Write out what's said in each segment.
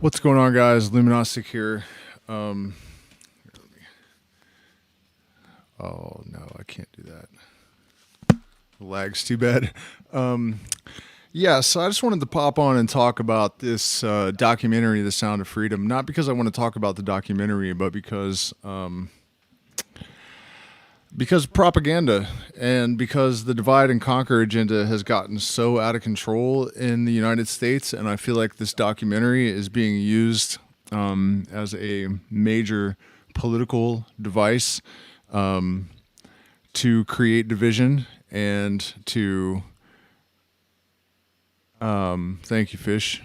What's going on, guys? Luminostic here. Um, oh no, I can't do that. The lag's too bad. Um, yeah, so I just wanted to pop on and talk about this documentary, "The Sound of Freedom." Not because I want to talk about the documentary, but because propaganda and because the divide and conquer agenda has gotten so out of control in the United States, and I feel like this documentary is being used as a major political device to create division and to thank you, Fish.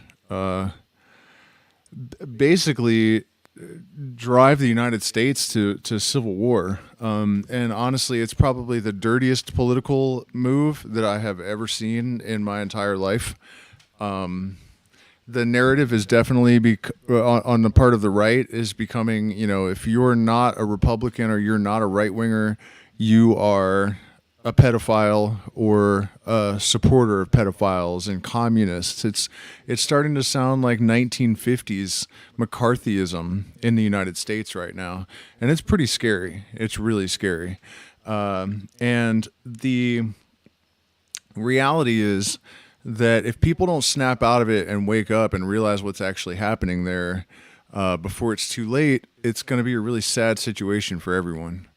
Basically drive the United States to civil war. And honestly, it's probably the dirtiest political move that I have ever seen in my entire life. The narrative is definitely on the part of the right is becoming, if you're not a Republican or you're not a right winger, you are a pedophile or a supporter of pedophiles and communists. It's starting to sound like 1950s McCarthyism in the United States right now, and it's pretty scary. It's really scary. And the reality is that if people don't snap out of it and wake up and realize what's actually happening there before it's too late, it's going to be a really sad situation for everyone.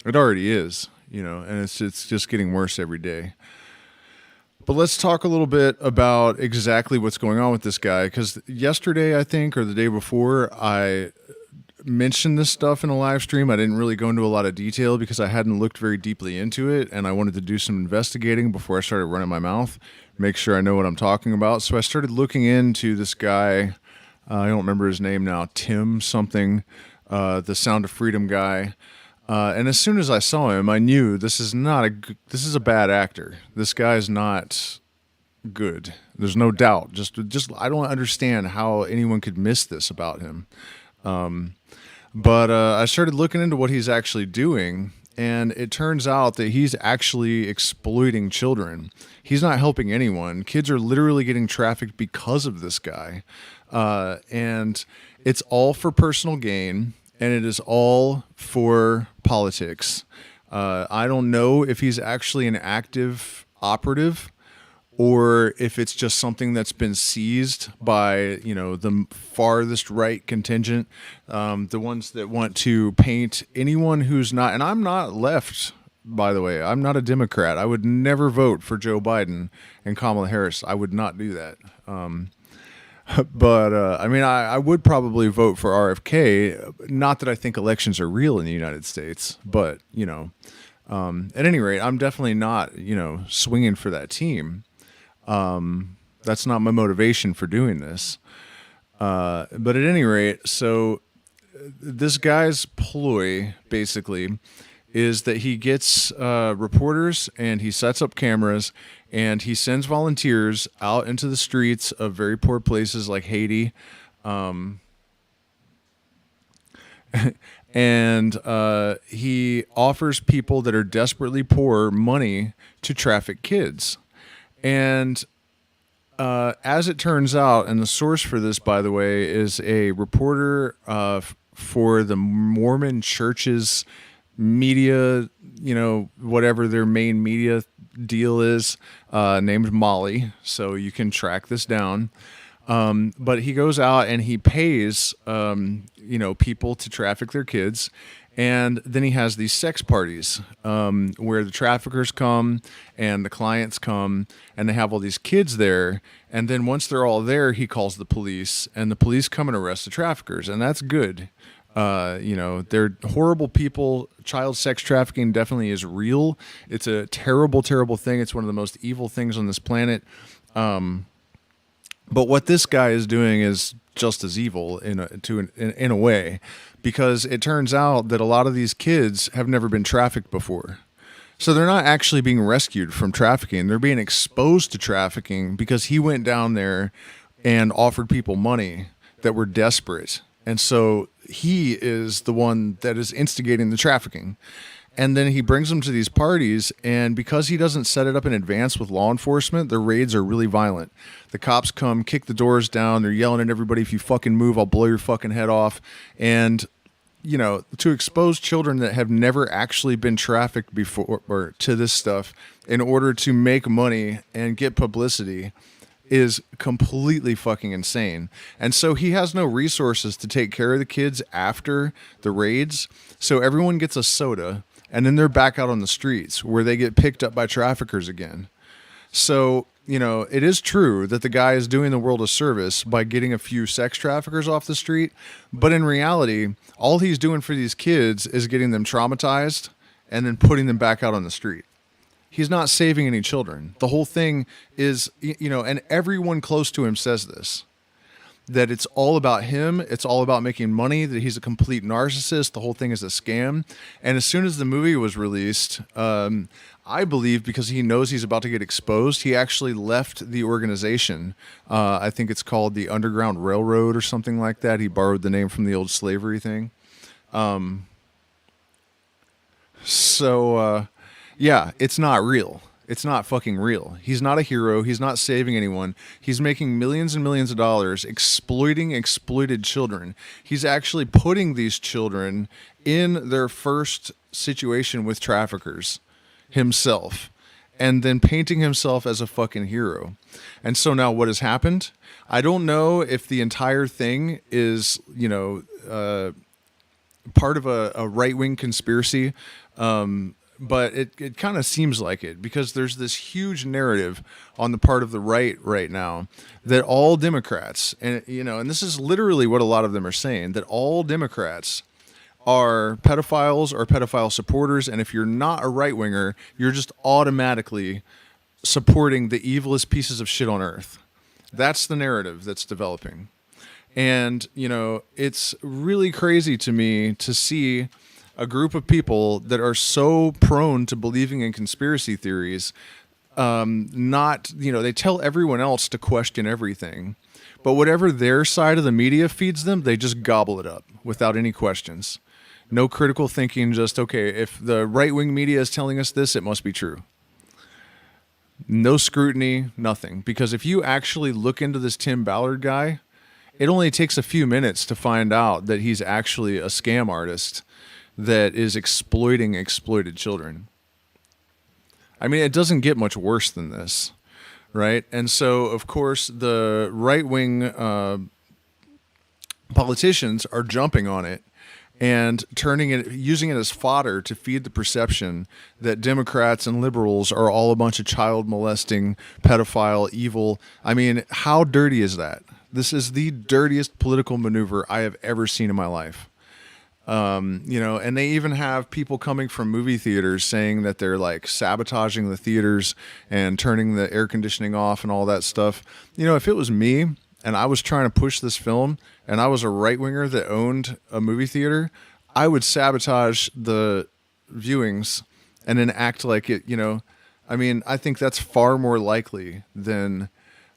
It already is, and it's just getting worse every day. But let's talk a little bit about exactly what's going on with this guy, because yesterday, I think, or the day before, I mentioned this stuff in a live stream. I didn't really go into a lot of detail because I hadn't looked very deeply into it, and I wanted to do some investigating before I started running my mouth, make sure I know what I'm talking about. So I started looking into this guy. I don't remember his name now, Tim something, the Sound of Freedom guy. And as soon as I saw him, I knew this is a bad actor. This guy's not good. There's no doubt. Just I don't understand how anyone could miss this about him. But I started looking into what he's actually doing, and it turns out that he's actually exploiting children. He's not helping anyone. Kids are literally getting trafficked because of this guy. And it's all for personal gain. And it is all for politics. I don't know if he's actually an active operative or if it's just something that's been seized by, the farthest right contingent, the ones that want to paint anyone who's not, and I'm not left, by the way. I'm not a Democrat. I would never vote for Joe Biden and Kamala Harris. I would not do that. But I would probably vote for RFK. Not that I think elections are real in the United States, but at any rate, I'm definitely not swinging for that team. That's not my motivation for doing this. But at any rate, so this guy's ploy basically is that he gets reporters and he sets up cameras and he sends volunteers out into the streets of very poor places like Haiti. And he offers people that are desperately poor money to traffic kids. And as it turns out, and the source for this, by the way, is a reporter for the Mormon Church's media, whatever their main media deal is, named Molly. So you can track this down. But he goes out and he pays, people to traffic their kids. And then he has these sex parties where the traffickers come and the clients come and they have all these kids there. And then once they're all there, he calls the police and the police come and arrest the traffickers. And that's good. They're horrible people. Child sex trafficking definitely is real. It's a terrible, terrible thing. It's one of the most evil things on this planet. But what this guy is doing is just as evil in a way, because it turns out that a lot of these kids have never been trafficked before. So they're not actually being rescued from trafficking. They're being exposed to trafficking because he went down there and offered people money that were desperate. And so he is the one that is instigating the trafficking. And then he brings them to these parties, and because he doesn't set it up in advance with law enforcement, the raids are really violent. The cops come, kick the doors down, they're yelling at everybody, if you fucking move, I'll blow your fucking head off. And, you know, to expose children that have never actually been trafficked before or to this stuff in order to make money and get publicity is completely fucking insane. And so he has no resources to take care of the kids after the raids. So everyone gets a soda, and then they're back out on the streets where they get picked up by traffickers again. So, you know, it is true that the guy is doing the world a service by getting a few sex traffickers off the street. But in reality, all he's doing for these kids is getting them traumatized and then putting them back out on the street. He's not saving any children. The whole thing is, you know, and everyone close to him says this, that it's all about him. It's all about making money, that he's a complete narcissist. The whole thing is a scam. And as soon as the movie was released, I believe because he knows he's about to get exposed, he actually left the organization. I think it's called the Underground Railroad or something like that. He borrowed the name from the old slavery thing. Yeah, it's not real. It's not fucking real. He's not a hero. He's not saving anyone. He's making millions and millions of dollars exploiting exploited children. He's actually putting these children in their first situation with traffickers himself, and then painting himself as a fucking hero. And so now what has happened? I don't know if the entire thing is, you know, part of a right-wing conspiracy, but it kind of seems like it, because there's this huge narrative on the part of the right now that all Democrats, and you know, and this is literally what a lot of them are saying, that all Democrats are pedophiles or pedophile supporters, and if you're not a right-winger, you're just automatically supporting the evilest pieces of shit on earth. That's the narrative that's developing. And, you know, it's really crazy to me to see a group of people that are so prone to believing in conspiracy theories, not, you know, they tell everyone else to question everything, but whatever their side of the media feeds them, they just gobble it up without any questions. No critical thinking, just, okay, if the right-wing media is telling us this, it must be true. No scrutiny, nothing. Because if you actually look into this Tim Ballard guy, it only takes a few minutes to find out that he's actually a scam artist that is exploiting exploited children. I mean, it doesn't get much worse than this, right? And so, of course, the right-wing politicians are jumping on it and turning it, using it as fodder to feed the perception that Democrats and liberals are all a bunch of child molesting, pedophile, evil. I mean, how dirty is that? This is the dirtiest political maneuver I have ever seen in my life. You know, and they even have people coming from movie theaters saying that they're like sabotaging the theaters and turning the air conditioning off and all that stuff. You know, if it was me and I was trying to push this film and I was a right-winger that owned a movie theater, I would sabotage the viewings and then act like it, you know. I mean, I think that's far more likely than...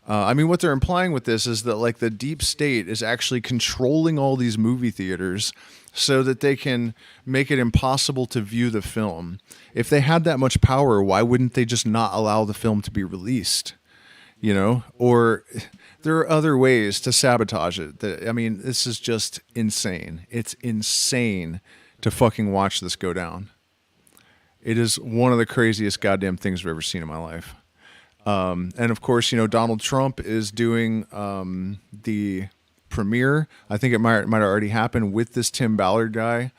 I mean, what they're implying with this is that, like, the deep state is actually controlling all these movie theaters so that they can make it impossible to view the film. If they had that much power, why wouldn't they just not allow the film to be released? You know? Or there are other ways to sabotage it. I mean, this is just insane. It's insane to fucking watch this go down. It is one of the craziest goddamn things I've ever seen in my life. And of course, you know, Donald Trump is doing the premiere. I think it might already happen with this Tim Ballard guy.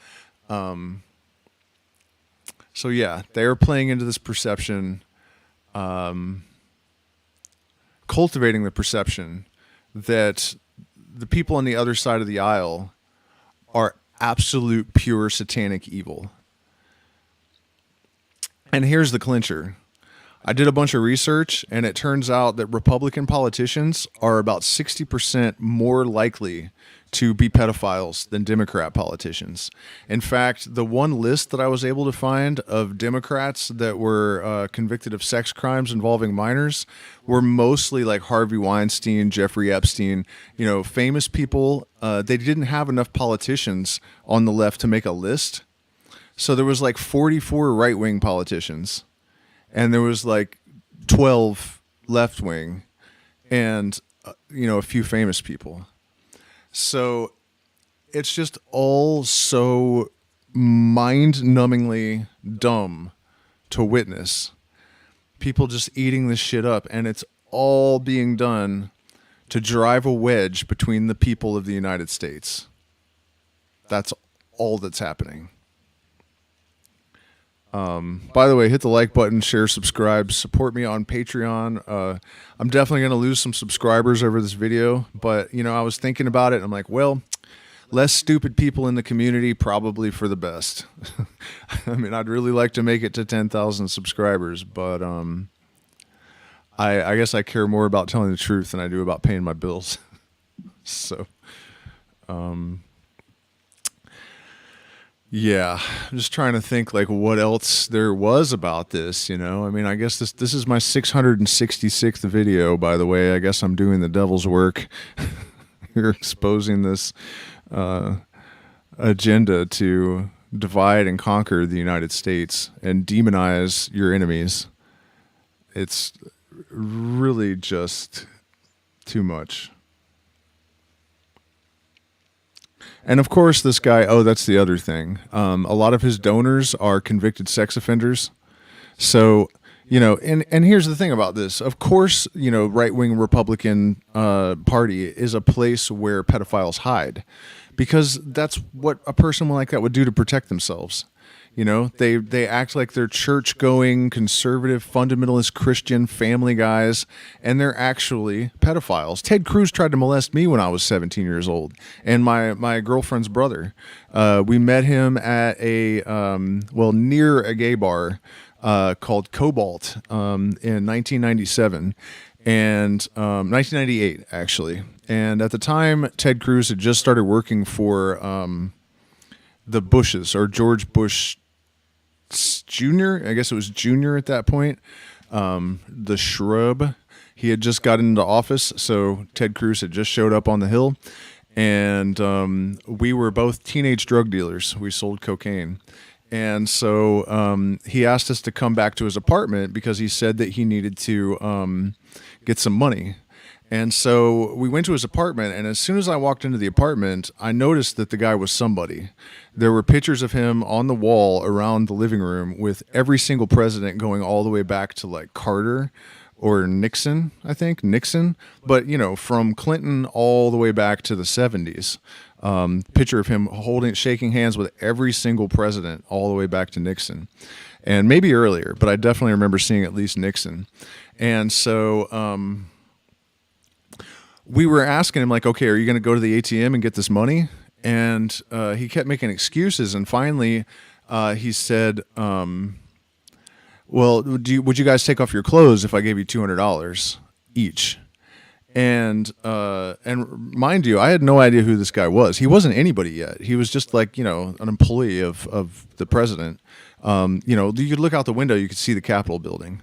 So yeah, they are playing into this perception, cultivating the perception that the people on the other side of the aisle are absolute pure satanic evil. And here's the clincher. I did a bunch of research, and it turns out that Republican politicians are about 60% more likely to be pedophiles than Democrat politicians. In fact, the one list that I was able to find of Democrats that were convicted of sex crimes involving minors were mostly like Harvey Weinstein, Jeffrey Epstein, you know, famous people. They didn't have enough politicians on the left to make a list. So there was like 44 right-wing politicians, and there was like 12 left-wing, and a few famous people. So it's just all so mind-numbingly dumb to witness. People just eating this shit up, and it's all being done to drive a wedge between the people of the United States. That's all that's happening. By the way, hit the like button, share, subscribe, support me on Patreon. I'm definitely going to lose some subscribers over this video, but I was thinking about it and I'm like, well, less stupid people in the community, probably for the best. I mean, I'd really like to make it to 10,000 subscribers, but I guess I care more about telling the truth than I do about paying my bills. So, yeah, I'm just trying to think like what else there was about this, I mean, I guess this is my 666th video, by the way. I guess I'm doing the devil's work. You're exposing this agenda to divide and conquer the United States and demonize your enemies. It's really just too much. And of course, this guy, that's the other thing. A lot of his donors are convicted sex offenders. So, and here's the thing about this. Of course, right-wing Republican Party is a place where pedophiles hide, because that's what a person like that would do to protect themselves. They act like they're church-going, conservative, fundamentalist Christian family guys, and they're actually pedophiles. Ted Cruz tried to molest me when I was 17 years old, and my girlfriend's brother. We met him at near a gay bar called Cobalt in 1997, and 1998 actually. And at the time, Ted Cruz had just started working for the Bushes, or George Bush Jr. I guess it was Jr. at that point. The Shrub. He had just got into office, so Ted Cruz had just showed up on the Hill, and we were both teenage drug dealers. We sold cocaine. And so he asked us to come back to his apartment because he said that he needed to get some money. And so we went to his apartment, and as soon as I walked into the apartment, I noticed that the guy was somebody. There were pictures of him on the wall around the living room with every single president going all the way back to like Carter or Nixon, I think, Nixon. But, from Clinton all the way back to the 70s. Picture of him shaking hands with every single president all the way back to Nixon. And maybe earlier, but I definitely remember seeing at least Nixon. And so we were asking him, like, okay, are you going to go to the ATM and get this money? And he kept making excuses. And finally, he said, well, would you guys take off your clothes if I gave you $200 each? And mind you, I had no idea who this guy was. He wasn't anybody yet. He was just like, an employee of the president. You could look out the window, you could see the Capitol building.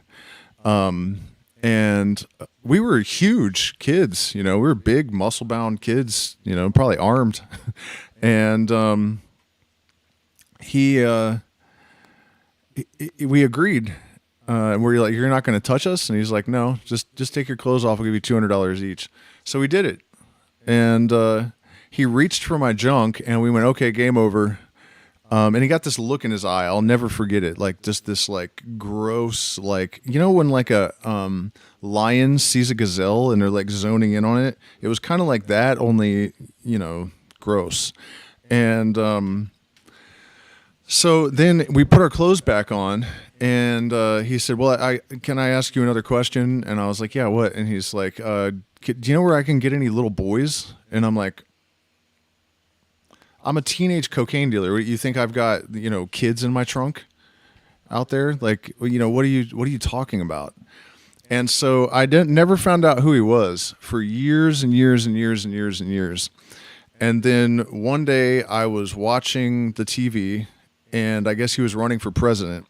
And we were huge kids, we were big, muscle-bound kids, probably armed. And we agreed. And we're like, you're not going to touch us? And he's like, no, just take your clothes off. I'll give you $200 each. So we did it. And he reached for my junk, and we went, okay, game over. And he got this look in his eye. I'll never forget it. Like just this like gross, like, when like a lion sees a gazelle and they're like zoning in on it. It was kind of like that, only, gross. And so then we put our clothes back on, and he said, well, can I ask you another question? And I was like, yeah, what? And he's like, do you know where I can get any little boys? And I'm like, I'm a teenage cocaine dealer. You think I've got, kids in my trunk out there? Like, what are you talking about? And so I never found out who he was for years and years and years and years and years. And then one day I was watching the TV, and I guess he was running for president.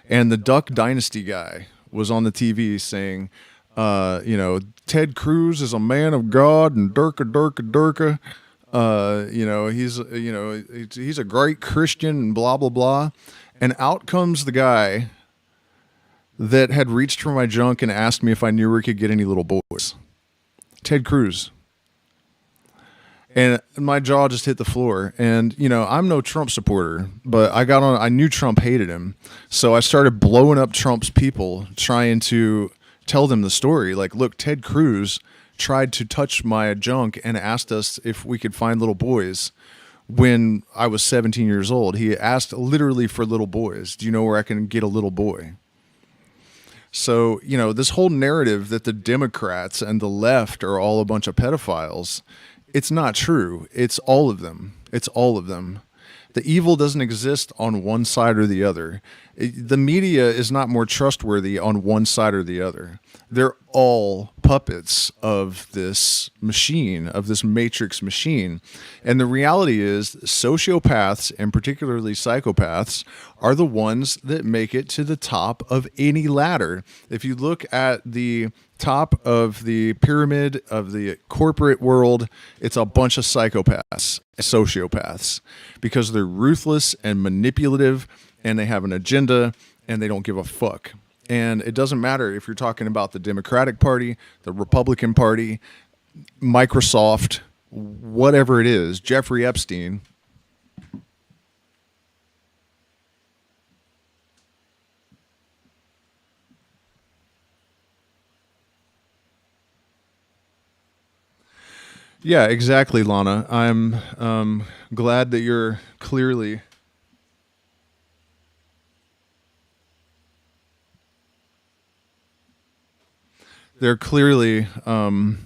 And the Duck Dynasty guy was on the TV saying, Ted Cruz is a man of God, and Durka, Durka, Durka. He's a great Christian and blah blah blah, and out comes the guy that had reached for my junk and asked me if I knew where he could get any little boys. Ted Cruz. And my jaw just hit the floor. And, I'm no Trump supporter, but I knew Trump hated him. So I started blowing up Trump's people, trying to tell them the story. Like, look, Ted Cruz tried to touch my junk and asked us if we could find little boys when I was 17 years old. He asked literally for little boys. Do you know where I can get a little boy? So, this whole narrative that the Democrats and the left are all a bunch of pedophiles, it's not true. It's all of them. It's all of them. The evil doesn't exist on one side or the other. The media is not more trustworthy on one side or the other. They're all puppets of this machine, of this matrix machine. And the reality is sociopaths, and particularly psychopaths, are the ones that make it to the top of any ladder. If you look at the top of the pyramid of the corporate world, it's a bunch of psychopaths, sociopaths, because they're ruthless and manipulative, and they have an agenda, and they don't give a fuck. And it doesn't matter if you're talking about the Democratic Party, the Republican Party, Microsoft, whatever it is, Jeffrey Epstein. Yeah, exactly, Lana. I'm glad that you're clearly... They're clearly doing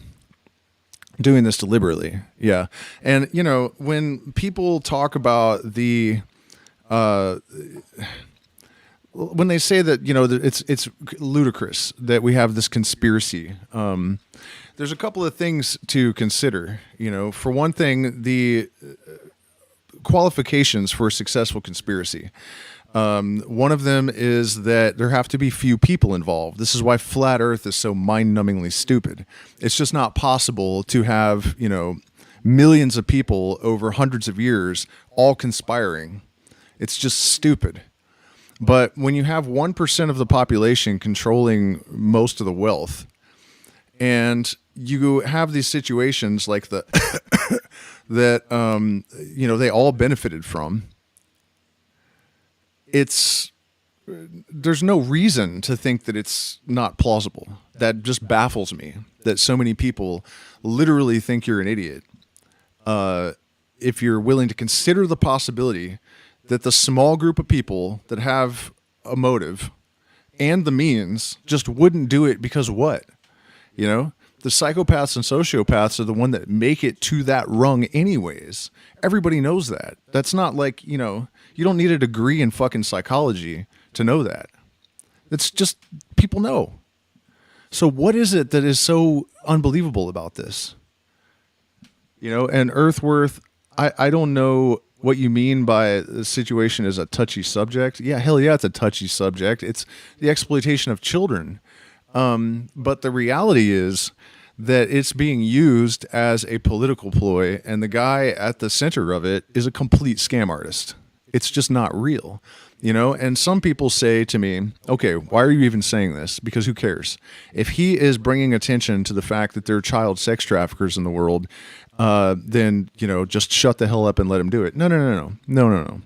this deliberately. Yeah. And, when people talk about when they say that, it's ludicrous that we have this conspiracy, there's a couple of things to consider. For one thing, the qualifications for a successful conspiracy. One of them is that there have to be few people involved. This is why flat Earth is so mind-numbingly stupid. It's just not possible to have, millions of people over hundreds of years all conspiring. It's just stupid. But when you have 1% of the population controlling most of the wealth, and you have these situations like that they all benefited from, there's no reason to think that it's not plausible. That just baffles me, that so many people literally think you're an idiot. If you're willing to consider the possibility that the small group of people that have a motive and the means just wouldn't do it because what? The psychopaths and sociopaths are the one that make it to that rung anyways. Everybody knows that. That's not like, you don't need a degree in fucking psychology to know that. It's just, people know. So what is it that is so unbelievable about this? And Earthworth, I don't know what you mean by the situation is a touchy subject. Yeah, hell yeah, it's a touchy subject. It's the exploitation of children. But the reality is that it's being used as a political ploy, and the guy at the center of it is a complete scam artist. It's just not real, and some people say to me, okay, why are you even saying this? Because who cares? If he is bringing attention to the fact that there are child sex traffickers in the world, then, just shut the hell up and let him do it. No.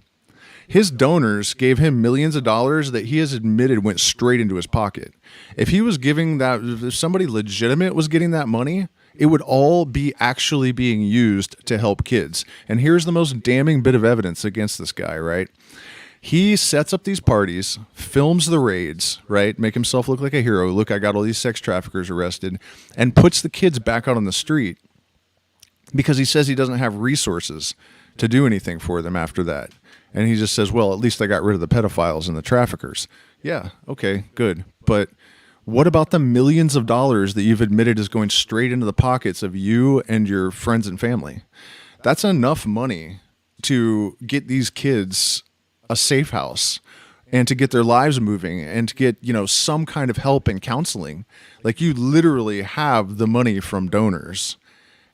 His donors gave him millions of dollars that he has admitted went straight into his pocket. If he was giving that, if somebody legitimate was getting that money, it would all be actually being used to help kids. And here's the most damning bit of evidence against this guy, right? He sets up these parties, films the raids, right? Make himself look like a hero. Look, I got all these sex traffickers arrested, and puts the kids back out on the street because he says he doesn't have resources to do anything for them after that. And he just says, well, at least I got rid of the pedophiles and the traffickers. Yeah, okay, good. But what about the millions of dollars that you've admitted is going straight into the pockets of you and your friends and family? That's enough money to get these kids a safe house and to get their lives moving and to get, some kind of help and counseling. Like, you literally have the money from donors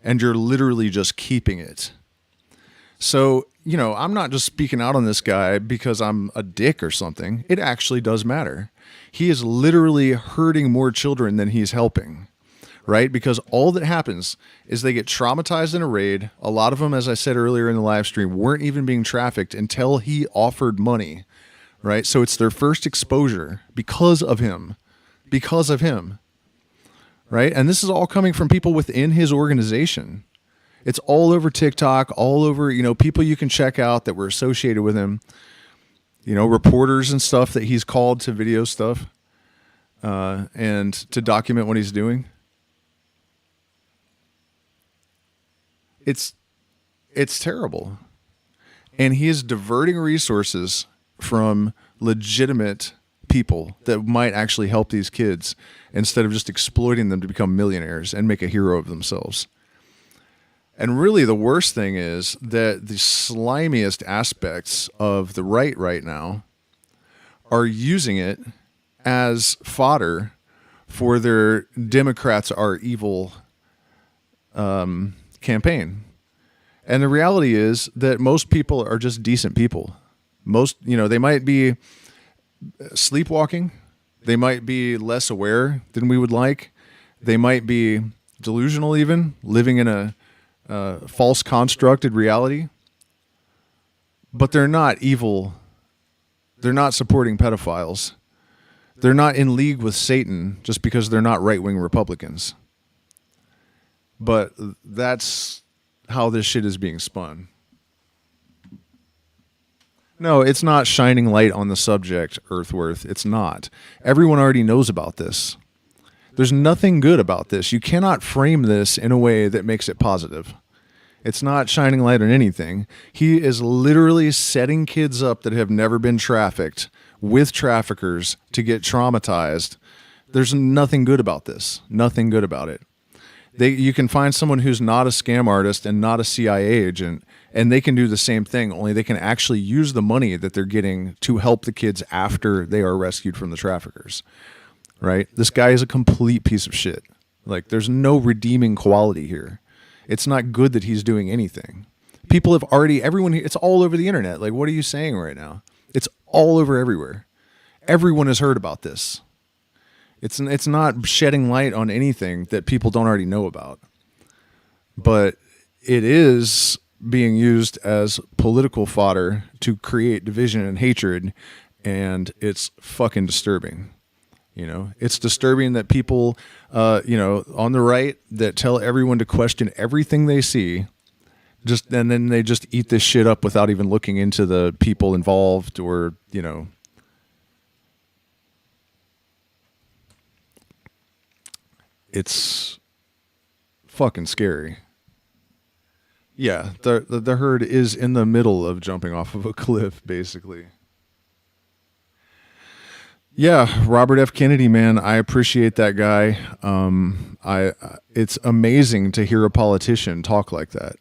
and you're literally just keeping it. So, I'm not just speaking out on this guy because I'm a dick or something. It actually does matter. He is literally hurting more children than he's helping, right? Because all that happens is they get traumatized in a raid. A lot of them, as I said earlier in the live stream, weren't even being trafficked until he offered money, right? So it's their first exposure because of him, right? And this is all coming from people within his organization. It's all over TikTok, all over, people you can check out that were associated with him, reporters and stuff that he's called to video stuff and to document what he's doing. It's terrible. And he is diverting resources from legitimate people that might actually help these kids instead of just exploiting them to become millionaires and make a hero of themselves. And really the worst thing is that the slimiest aspects of the right now are using it as fodder for their Democrats are evil campaign. And the reality is that most people are just decent people. Most, they might be sleepwalking. They might be less aware than we would like. They might be delusional even, living in a false constructed reality. But they're not evil. They're not supporting pedophiles. They're not in league with Satan just because they're not right-wing Republicans. But that's how this shit is being spun. No, it's not shining light on the subject, Earthworth. It's not. Everyone already knows about this. There's nothing good about this. You cannot frame this in a way that makes it positive. It's not shining light on anything. He is literally setting kids up that have never been trafficked with traffickers to get traumatized. There's nothing good about this. Nothing good about it. You can find someone who's not a scam artist and not a CIA agent, and they can do the same thing, only they can actually use the money that they're getting to help the kids after they are rescued from the traffickers, right? This guy is a complete piece of shit. Like, there's no redeeming quality here. It's not good that he's doing anything. People have already, it's all over the internet. Like, what are you saying right now? It's all over everywhere. Everyone has heard about this. It's not shedding light on anything that people don't already know about. But it is being used as political fodder to create division and hatred, and it's fucking disturbing. It's disturbing that people, on the right that tell everyone to question everything they see, and then they just eat this shit up without even looking into the people involved or, It's fucking scary. Yeah, the herd is in the middle of jumping off of a cliff, basically. Yeah, Robert F. Kennedy, man, I appreciate that guy. It's amazing to hear a politician talk like that.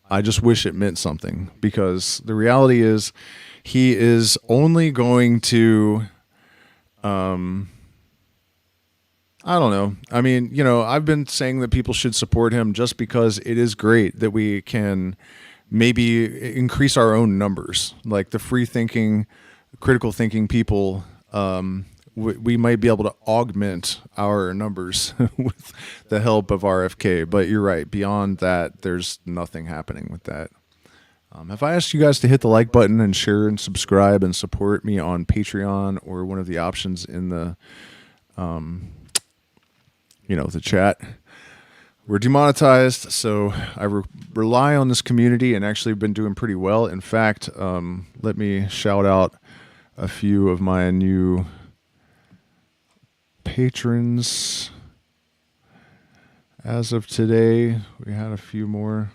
I just wish it meant something, because the reality is he is only going to, I don't know. I mean, I've been saying that people should support him just because it is great that we can maybe increase our own numbers. Like the free thinking, critical thinking people, we might be able to augment our numbers with the help of RFK. But you're right. Beyond that, there's nothing happening with that. Have I asked you guys to hit the like button and share and subscribe and support me on Patreon or one of the options in the the chat? We're demonetized, so I rely on this community and actually been doing pretty well. In fact, let me shout out a few of my new patrons. As of today, we had a few more.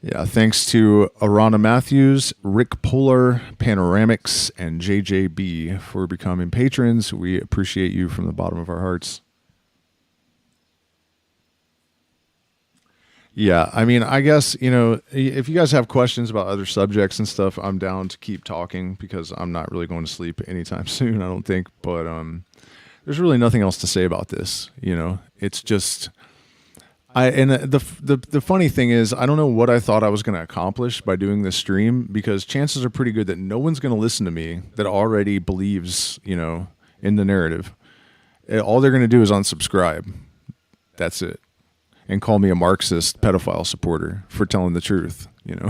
Yeah, thanks to Arana Matthews, Rick Puller, Panoramics, and JJB for becoming patrons. We appreciate you from the bottom of our hearts. Yeah, I mean, I guess, you know, if you guys have questions about other subjects and stuff, I'm down to keep talking because I'm not really going to sleep anytime soon, I don't think. But there's really nothing else to say about this. You know, it's just the funny thing is, I don't know what I thought I was going to accomplish by doing this stream, because chances are pretty good that no one's going to listen to me that already believes, you know, in the narrative. All they're going to do is unsubscribe. That's it. And call me a Marxist pedophile supporter for telling the truth. You know,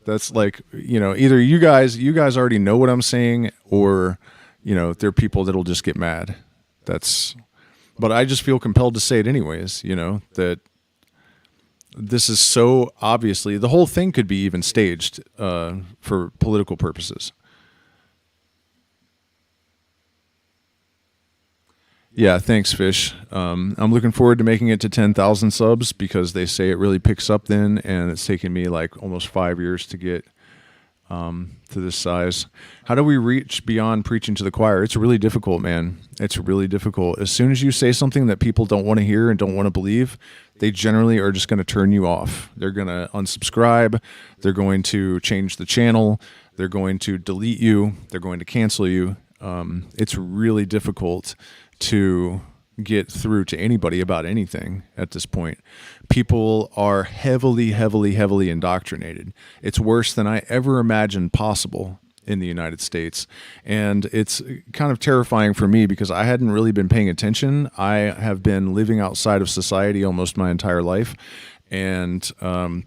that's like, you know, either you guys already know what I'm saying, or, you know, there are people that'll just get mad. But I just feel compelled to say it anyways, you know, that this is so obviously, the whole thing could be even staged for political purposes. Yeah, thanks, Fish. I'm looking forward to making it to 10,000 subs, because they say it really picks up then, and it's taken me like almost 5 years to get to this size. How do we reach beyond preaching to the choir? It's really difficult, man. It's really difficult. As soon as you say something that people don't want to hear and don't want to believe, they generally are just going to turn you off. They're going to unsubscribe. They're going to change the channel. They're going to delete you. They're going to cancel you. It's really difficult to get through to anybody about anything at this point. People are heavily, heavily, heavily indoctrinated. It's worse than I ever imagined possible in the United States. And it's kind of terrifying for me, because I hadn't really been paying attention. I have been living outside of society almost my entire life. And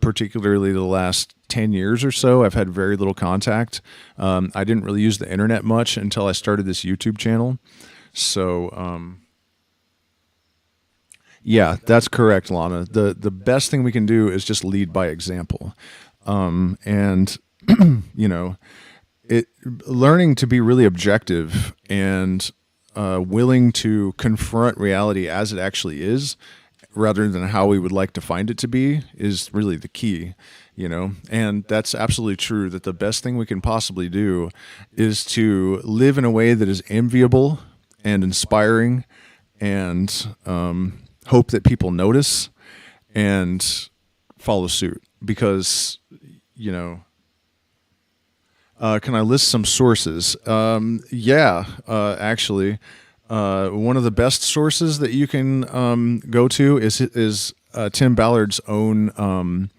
particularly the last 10 years or so, I've had very little contact. I didn't really use the internet much until I started this YouTube channel. So, yeah, that's correct, Lana. The best thing we can do is just lead by example. And, you know, learning to be really objective and willing to confront reality as it actually is, rather than how we would like to find it to be, is really the key, you know. And that's absolutely true, that the best thing we can possibly do is to live in a way that is enviable and inspiring, and hope that people notice and follow suit. Because, you know, can I list some sources? Yeah, actually, one of the best sources that you can go to is Tim Ballard's own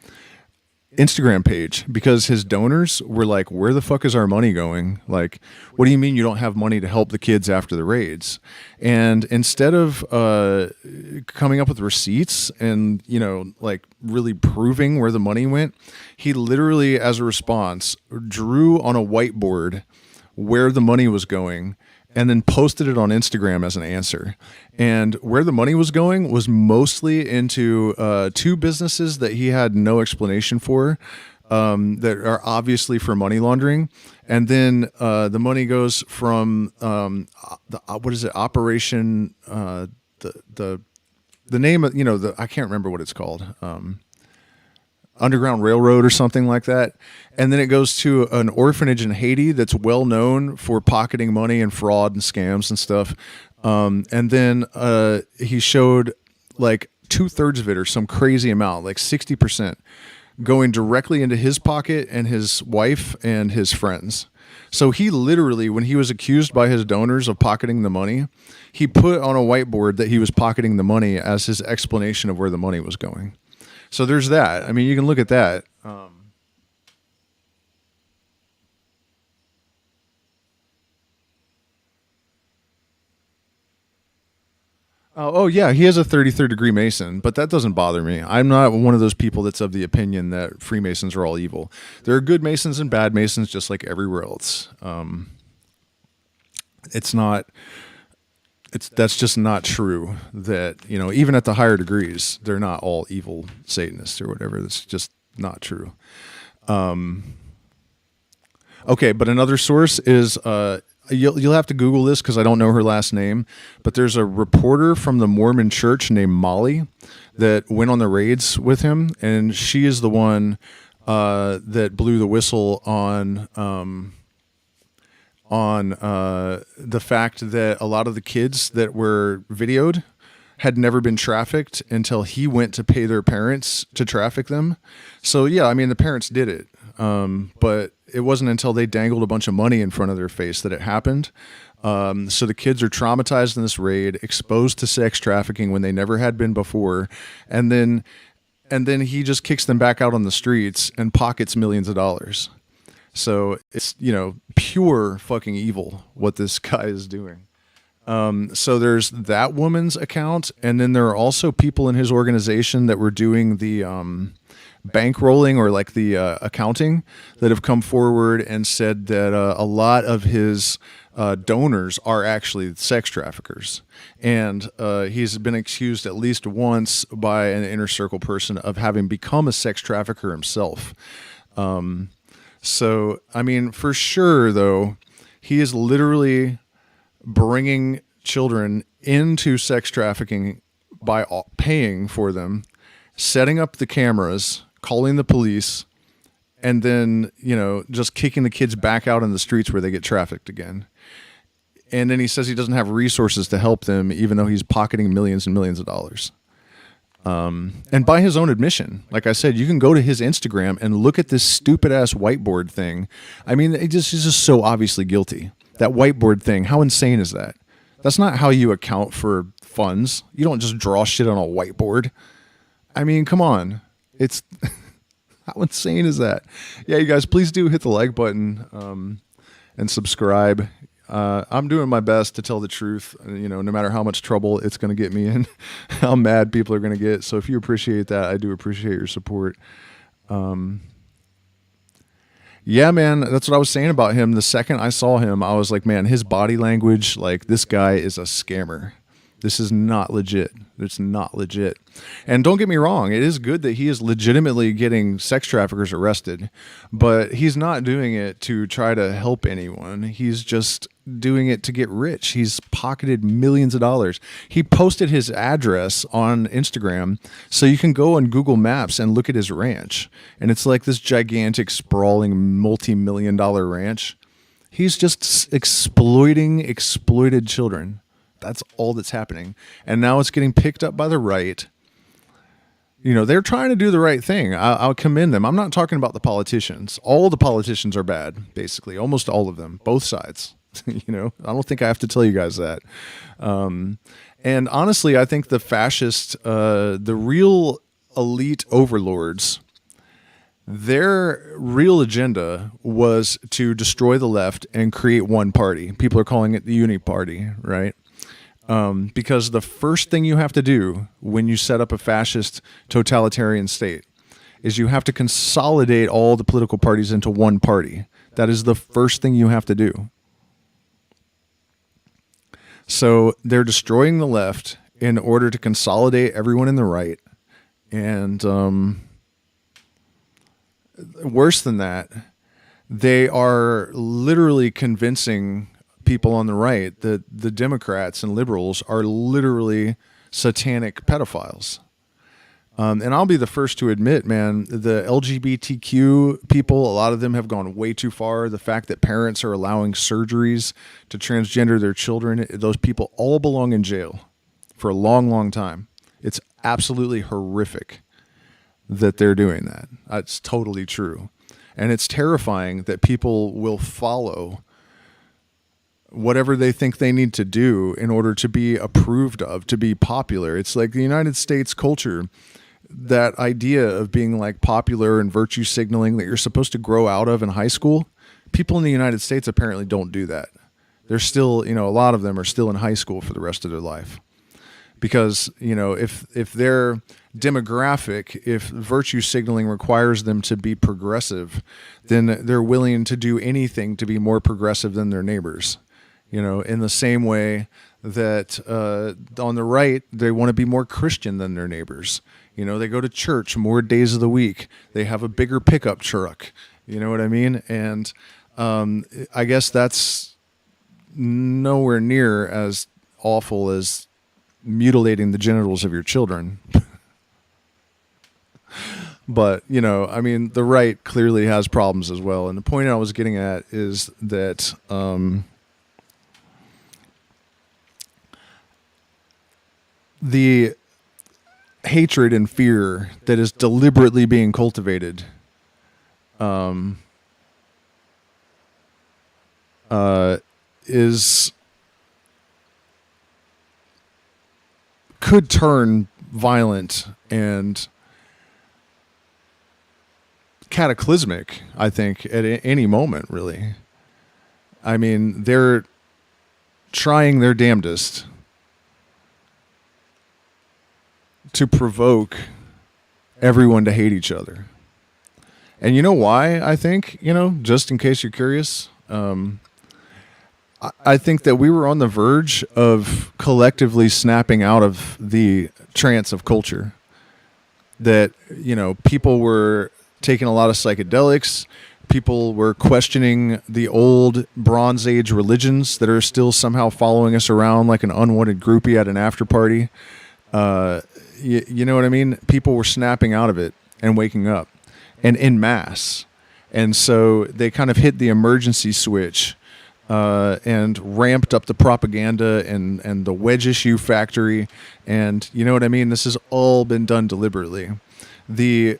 Instagram page, because his donors were like, where the fuck is our money going? Like, what do you mean you don't have money to help the kids after the raids? And instead of coming up with receipts and, you know, like really proving where the money went, he literally, as a response, drew on a whiteboard where the money was going and then posted it on Instagram as an answer. And where the money was going was mostly into two businesses that he had no explanation for, that are obviously for money laundering. And then the money goes from what is it? Operation the name of, you know, I can't remember what it's called. Underground Railroad or something like that. And then it goes to an orphanage in Haiti that's well known for pocketing money and fraud and scams and stuff. And then he showed like 2/3 of it, or some crazy amount, like 60%, going directly into his pocket and his wife and his friends. So he literally, when he was accused by his donors of pocketing the money, he put on a whiteboard that he was pocketing the money as his explanation of where the money was going. So there's that. I mean, you can look at that. Oh, yeah, he has a 33rd degree Mason, but that doesn't bother me. I'm not one of those people that's of the opinion that Freemasons are all evil. There are good Masons and bad Masons, just like everywhere else. That's just not true. That, you know, even at the higher degrees, they're not all evil Satanists or whatever. That's just not true. Okay, but another source is you'll have to Google this because I don't know her last name, but there's a reporter from the Mormon Church named Molly that went on the raids with him, and she is the one that blew the whistle on the fact that a lot of the kids that were videoed had never been trafficked until he went to pay their parents to traffic them. So yeah, I mean, the parents did it. But it wasn't until they dangled a bunch of money in front of their face that it happened. So the kids are traumatized in this raid, exposed to sex trafficking when they never had been before. And then he just kicks them back out on the streets and pockets millions of dollars. So it's, pure fucking evil what this guy is doing. So there's that woman's account. And then there are also people in his organization that were doing the, bankrolling or like the accounting that have come forward and said that a lot of his donors are actually sex traffickers. And he's been accused at least once by an inner circle person of having become a sex trafficker himself. So, I mean, for sure, though, he is literally bringing children into sex trafficking by paying for them, setting up the cameras, calling the police, and then, just kicking the kids back out in the streets where they get trafficked again. And then he says he doesn't have resources to help them, even though he's pocketing millions and millions of dollars. And by his own admission, like I said, you can go to his Instagram and look at this stupid ass whiteboard thing. I mean, he's just so obviously guilty. That whiteboard thing, how insane is that? That's not how you account for funds. You don't just draw shit on a whiteboard. I mean, come on. It's how insane is that? Yeah, you guys, please do hit the like button and subscribe. I'm doing my best to tell the truth, no matter how much trouble it's going to get me in, how mad people are going to get. So if you appreciate that, I do appreciate your support. Yeah, man, that's what I was saying about him. The second I saw him, I was like, man, his body language, like, this guy is a scammer. This is not legit. It's not legit. And don't get me wrong, it is good that he is legitimately getting sex traffickers arrested, but he's not doing it to try to help anyone. He's just doing it to get rich. He's pocketed millions of dollars. He posted his address on Instagram, so you can go on Google Maps and look at his ranch. And it's like this gigantic, sprawling, multi-million-dollar ranch. He's just exploited children. That's all that's happening. And now it's getting picked up by the right. They're trying to do the right thing. I'll commend them. I'm not talking about the politicians. All the politicians are bad, basically. Almost all of them. Both sides. I don't think I have to tell you guys that. And honestly, I think the fascist, the real elite overlords, their real agenda was to destroy the left and create one party. People are calling it the Uni Party, right? Because the first thing you have to do when you set up a fascist totalitarian state is you have to consolidate all the political parties into one party. That is the first thing you have to do. So they're destroying the left in order to consolidate everyone in the right. And worse than that, they are literally convincing people on the right that the Democrats and liberals are literally satanic pedophiles. And I'll be the first to admit, man, the LGBTQ people, a lot of them have gone way too far. The fact that parents are allowing surgeries to transgender their children, those people all belong in jail for a long, long time. It's absolutely horrific that they're doing that. That's totally true. And it's terrifying that people will follow whatever they think they need to do in order to be approved of, to be popular. It's like the United States culture, that idea of being like popular and virtue signaling that you're supposed to grow out of in high school. People in the United States apparently don't do that. They're still, a lot of them are still in high school for the rest of their life. Because, if their demographic, if virtue signaling requires them to be progressive, then they're willing to do anything to be more progressive than their neighbors. In the same way that on the right, they want to be more Christian than their neighbors. They go to church more days of the week. They have a bigger pickup truck. You know what I mean? And I guess that's nowhere near as awful as mutilating the genitals of your children. But, the right clearly has problems as well. And the point I was getting at is that the hatred and fear that is deliberately being cultivated is could turn violent and cataclysmic, I think, at any moment, really. I mean, they're trying their damnedest to provoke everyone to hate each other. And you know why, I think, just in case you're curious, I think that we were on the verge of collectively snapping out of the trance of culture. That, people were taking a lot of psychedelics. People were questioning the old Bronze Age religions that are still somehow following us around like an unwanted groupie at an after party. You know what I mean? People were snapping out of it and waking up, and en masse. And so they kind of hit the emergency switch and ramped up the propaganda and the wedge issue factory. And you know what I mean? This has all been done deliberately. The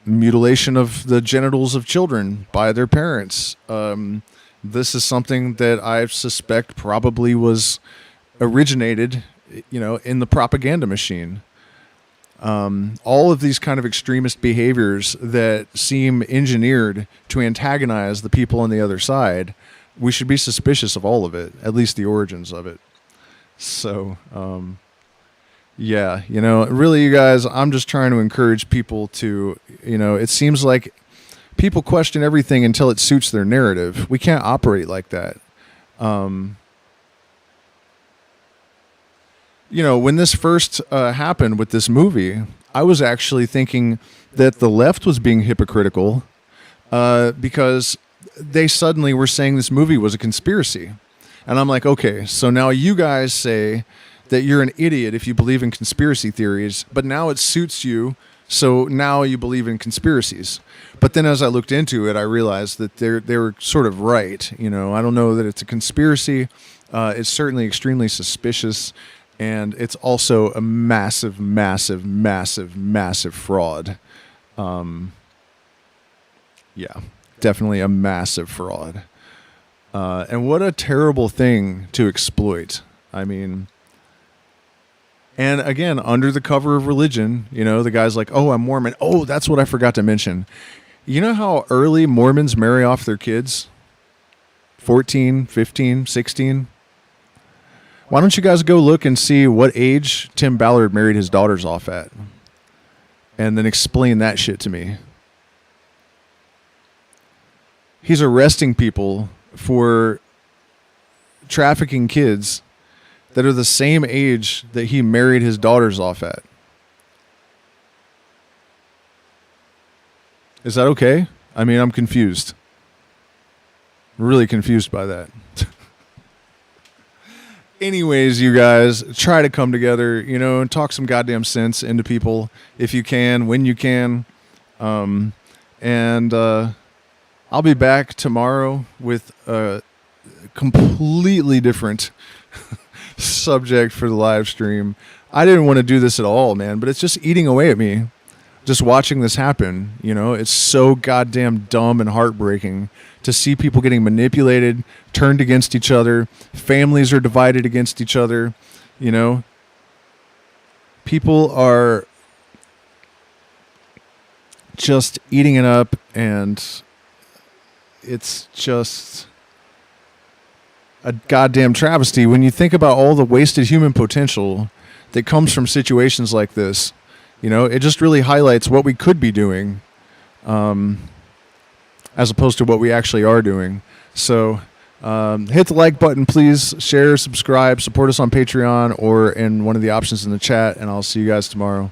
mutilation of the genitals of children by their parents. This is something that I suspect probably was originated, in the propaganda machine. All of these kind of extremist behaviors that seem engineered to antagonize the people on the other side, we should be suspicious of all of it, at least the origins of it. So, yeah, really, you guys, I'm just trying to encourage people to, it seems like people question everything until it suits their narrative. We can't operate like that. When this first happened with this movie, I was actually thinking that the left was being hypocritical because they suddenly were saying this movie was a conspiracy. And I'm like, okay, so now you guys say that you're an idiot if you believe in conspiracy theories, but now it suits you, so now you believe in conspiracies. But then as I looked into it, I realized that they were sort of right. I don't know that it's a conspiracy. It's certainly extremely suspicious. And it's also a massive, massive, massive, massive fraud. Yeah, definitely a massive fraud. And what a terrible thing to exploit. I mean, and again, under the cover of religion, the guy's like, oh, I'm Mormon. Oh, that's what I forgot to mention. You know how early Mormons marry off their kids? 14, 15, 16? Why don't you guys go look and see what age Tim Ballard married his daughters off at? And then explain that shit to me. He's arresting people for trafficking kids that are the same age that he married his daughters off at. Is that okay? I mean, I'm confused. Really confused by that. Anyways, you guys, try to come together, and talk some goddamn sense into people if you can, when you can. And I'll be back tomorrow with a completely different subject for the live stream. I didn't want to do this at all, man, but it's just eating away at me. Just watching this happen, it's so goddamn dumb and heartbreaking to see people getting manipulated, turned against each other. Families are divided against each other. People are just eating it up, and it's just a goddamn travesty when you think about all the wasted human potential that comes from situations like this. It just really highlights what we could be doing as opposed to what we actually are doing. So hit the like button, please. Share, subscribe, support us on Patreon or in one of the options in the chat, and I'll see you guys tomorrow.